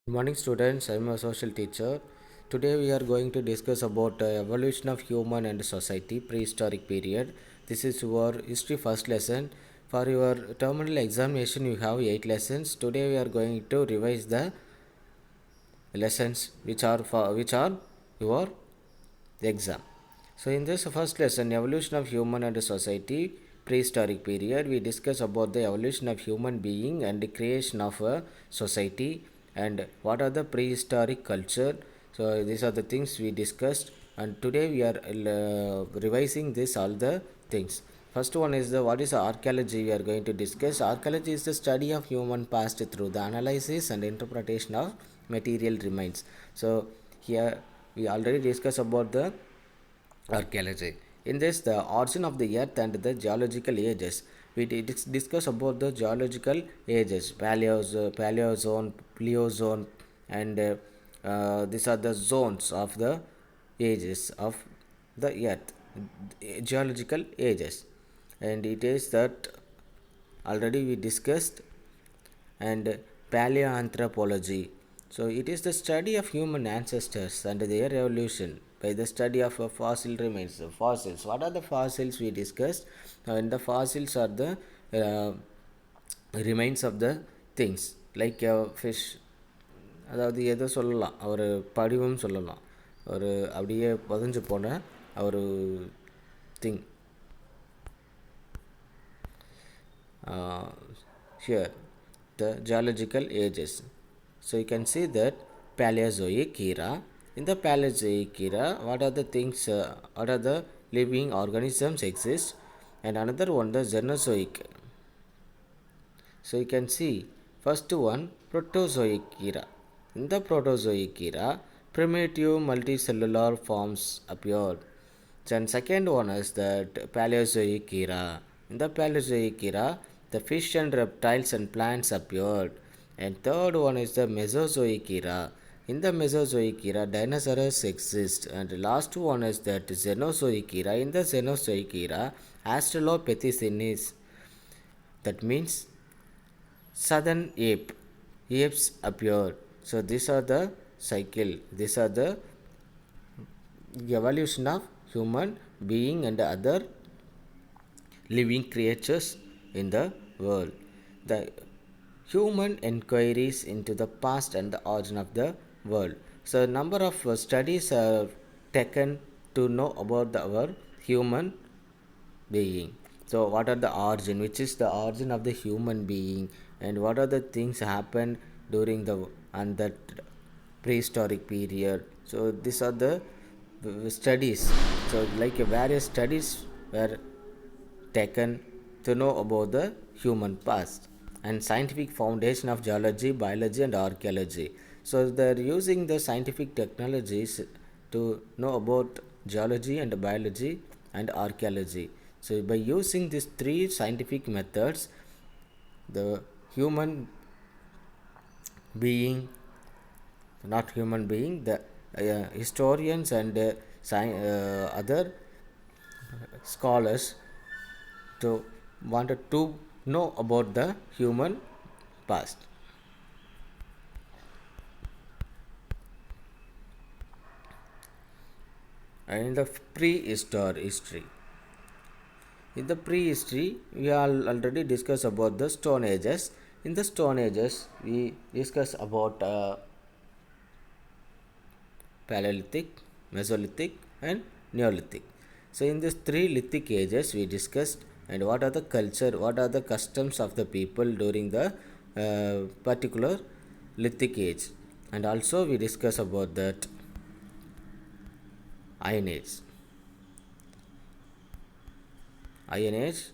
Good morning, students. I'm a social teacher. Today we are going to discuss about evolution of human and society, prehistoric period. This is your history first lesson. For your terminal examination, you have 8 lessons. Today we are going to revise the lessons which are your exam. So in this first lesson, evolution of human and society, prehistoric period, we discuss about the evolution of human being and the creation of a society and what are the prehistoric culture. So these are the things we discussed, and today we are revising this all the things. First one is the what is archaeology we are going to discuss. Archaeology is the study of human past through the analysis and interpretation of material remains. So here we already discussed about the archaeology. In this, the origin of the earth and the geological ages. We discuss about the geological ages, Paleozoan, Pleozoan, and these are the zones of the ages of the earth, geological ages. And it is that already we discussed. And paleoanthropology. So it is the study of human ancestors and their evolution by the study of fossil remains. Fossils. What are the fossils we discussed? And the fossils are the uh, remains of the things like fish. அதாவது எதை சொல்லலாம், ஒரு படிவம் சொல்லலாம், ஒரு அப்படியே புதஞ்சு போன ஒரு thing. uh, Here the geological ages. So you can see that Paleozoic era. In the Paleozoic era, what are the things? What are the living organisms exist? And another one, the Cenozoic. So you can see first one, Proterozoic era. In the Proterozoic era, primitive multicellular forms appeared. Then second one is that Paleozoic era. In the Paleozoic era, the fish and reptiles and plants appeared. And third one is the Mesozoic era. In the Mesozoic era, dinosaurs exist. And the last one is that Cenozoic era. In the Cenozoic era, Australopithecines. That means southern apes appeared. So these are the cycle. These are the evolution of human being and other living creatures in the world. The human inquiries into the past and the origin of the world. So number of studies are taken to know about our human being. So what are the origin, which is the origin of the human being, and what are the things happened during the and that prehistoric period. So these are the studies. So like various studies were taken to know about the human past and scientific foundation of geology, biology, and archaeology. So they're using the scientific technologies to know about geology and biology and archaeology. So by using these three scientific methods, the human being, not human being, the historians and other scholars to wanted to know about the human past. And the prehistory. In the prehistory, we all already discussed about the Stone Ages. In the Stone Ages, we discuss about Paleolithic, Mesolithic, and Neolithic. So in these three lithic ages, we discussed and what are the culture, what are the customs of the people during the particular lithic age, and also we discuss about that Iron Age. Iron Age.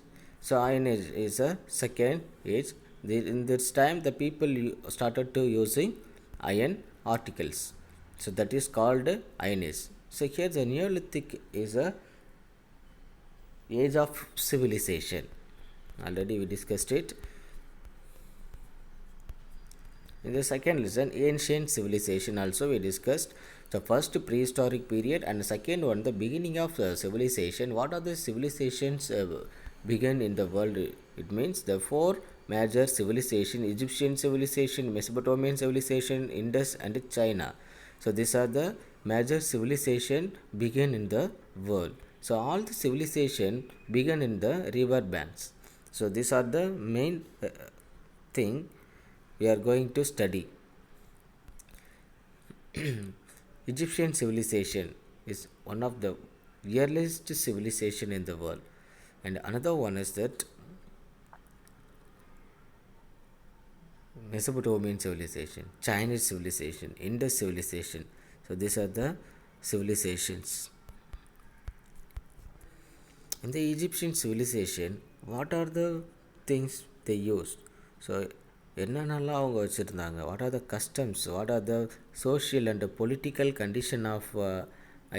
So Iron Age is a second age. In this time, the people started to using iron articles. So that is called Iron Age. So here the Neolithic is a age of civilization. Already we discussed it. In the second lesson, ancient civilization also we discussed the first prehistoric period and the second one the beginning of civilization. What are the civilizations began in the world. It means the four major civilization: Egyptian civilization, Mesopotamian civilization, Indus, and China. So these are the major civilization began in the world. So all the civilization began in the river banks. So these are the main thing we are going to study. Egyptian civilization is one of the earliest civilization in the world, and another one is that Mesopotamian civilization, Chinese civilization, Indus civilization. So these are the civilizations. In the Egyptian civilization, what are the things they used? So என்னென்னலாம் அவங்க வச்சுருந்தாங்க, what are the customs, what are the social and political condition of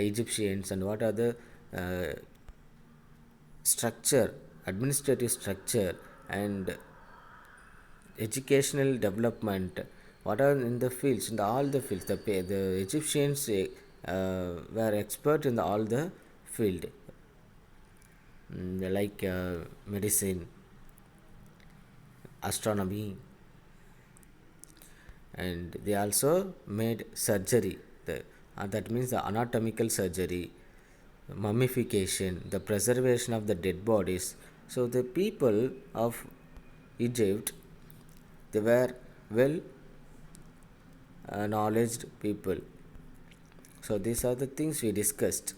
Egyptians, and what are the structure, administrative structure, and educational development, what are in the fields, in all the fields. The Egyptians were expert in all the field, like medicine, astronomy, and they also made surgery, that means the anatomical surgery, mummification, the preservation of the dead bodies. So the people of Egypt, they were well knowledge people. So these are the things we discussed.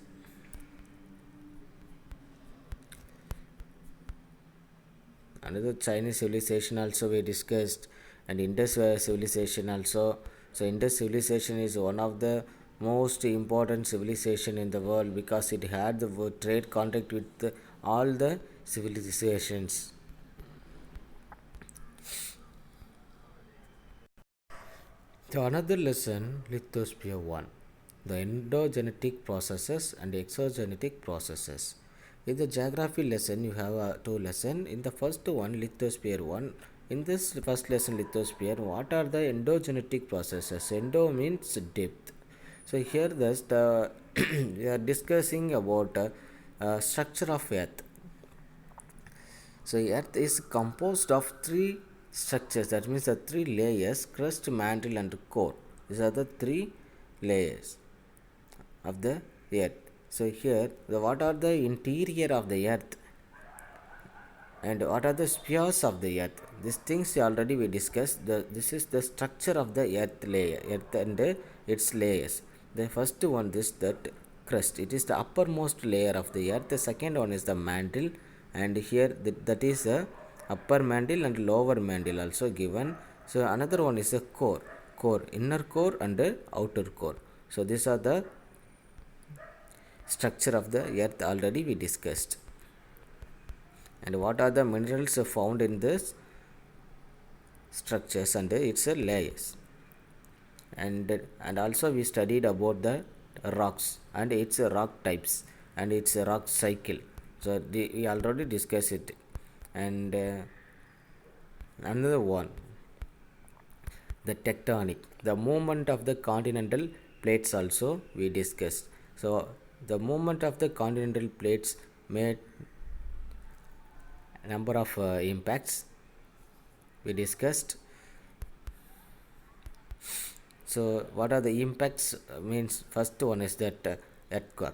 Another Chinese civilization also we discussed, and Indus civilization also. So Indus civilization is one of the most important civilization in the world because it had the trade contact with all the civilizations. So another lesson, lithosphere 1, the endogenetic processes and exogenetic processes. In the geography lesson, you have two lessons. In the first one, lithosphere 1, in this first lesson, lithosphere, what are the endogenetic processes? Endo means depth. So here we are discussing about structure of earth. So earth is composed of three structures, that means the three layers: crust, mantle, and core. These are the three layers of the earth. So here what are the interior of the earth and what are the spheres of the earth? These things already we discussed. This is the structure of the earth layer, earth and its layers. The first one is that crust. It is the uppermost layer of the earth. The second one is the mantle, and here that is the upper mantle and lower mantle also given. So another one is the core, inner core and outer core. So these are the structure of the earth already we discussed. And what are the minerals found in this structures and its layers. And also we studied about the rocks and its rock types and its rock cycle. So we already discussed it. And another one, the tectonic, the movement of the continental plates also we discussed. So the movement of the continental plates made a number of impacts we discussed. So what are the impacts? Means first one is that earthquake.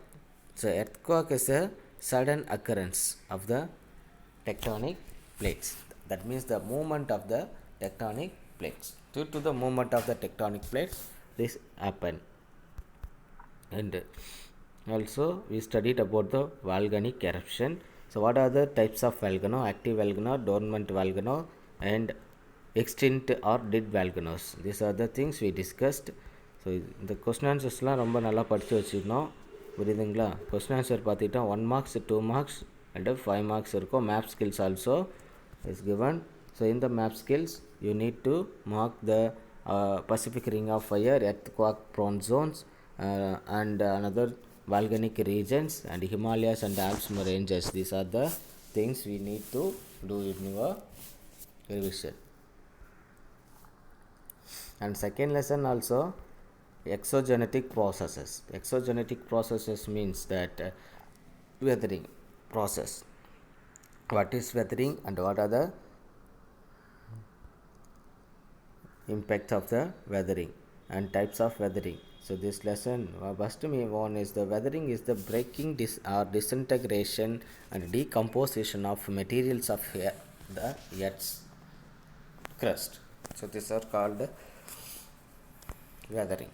So earthquake is a sudden occurrence of the tectonic plates. That means the movement of the tectonic plates. Due to the movement of the tectonic plates, this happen. And also we studied about the volcanic eruption. So what are the types of volcano? Active volcano, dormant volcano, and extinct or dead volcanoes. These are the things we discussed. So இந்த question ஆன்சர்ஸ்லாம் ரொம்ப நல்லா படித்து வச்சுக்கணும், புரியுதுங்களா? Question answer பார்த்துக்கிட்டா 1 marks, 2 marks and 5 marks இருக்கும். Map skills also is given. So இந்த map skills you need to mark the Pacific Ring of Fire, earthquake prone zones, and another volcanic regions, and Himalayas and Alps ranges. These are the things we need to do in your revision. And second lesson also, exogenetic processes. Exogenetic processes means that weathering process. what is weathering and what are the impact of the weathering and types of weathering. So this lesson first one is the weathering is the breaking or disintegration and decomposition of materials of the earth's crust. So these are called weathering.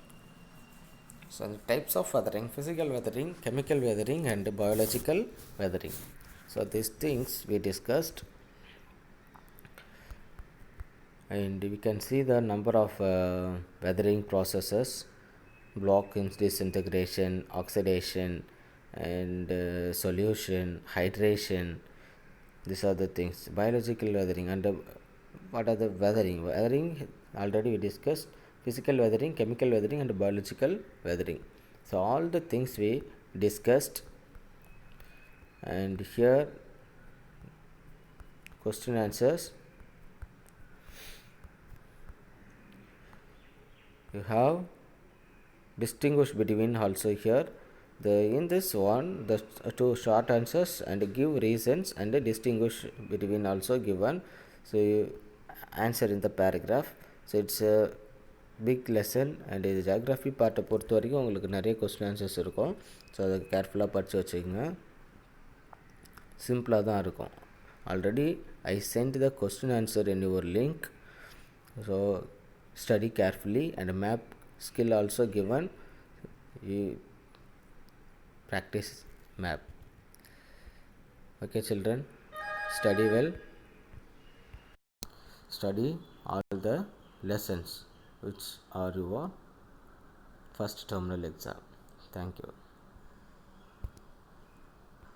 So the types of weathering: physical weathering, chemical weathering and biological weathering. So these things we discussed, and we can see the number of weathering processes: block disintegration, oxidation and solution, hydration. These are the things. Biological weathering and what are the weathering already we discussed: physical weathering, chemical weathering and biological weathering. So all the things we discussed, and here question answers. You have distinguished between also here the in this one the two short answers and give reasons and distinguish between also given. So you answer in the paragraph. So it's a big lesson, and இது geography பார்ட்டை பொறுத்த வரைக்கும் உங்களுக்கு நிறைய question answers இருக்கும். So அதை கேர்ஃபுல்லாக படித்து வச்சுக்கோங்க. சிம்பிளாக தான் இருக்கும். Already I sent the question answer in your link. So study carefully, and map skill also given. You practice map. Okay children, study well, study all the lessons which are your first terminal exam. Thank you.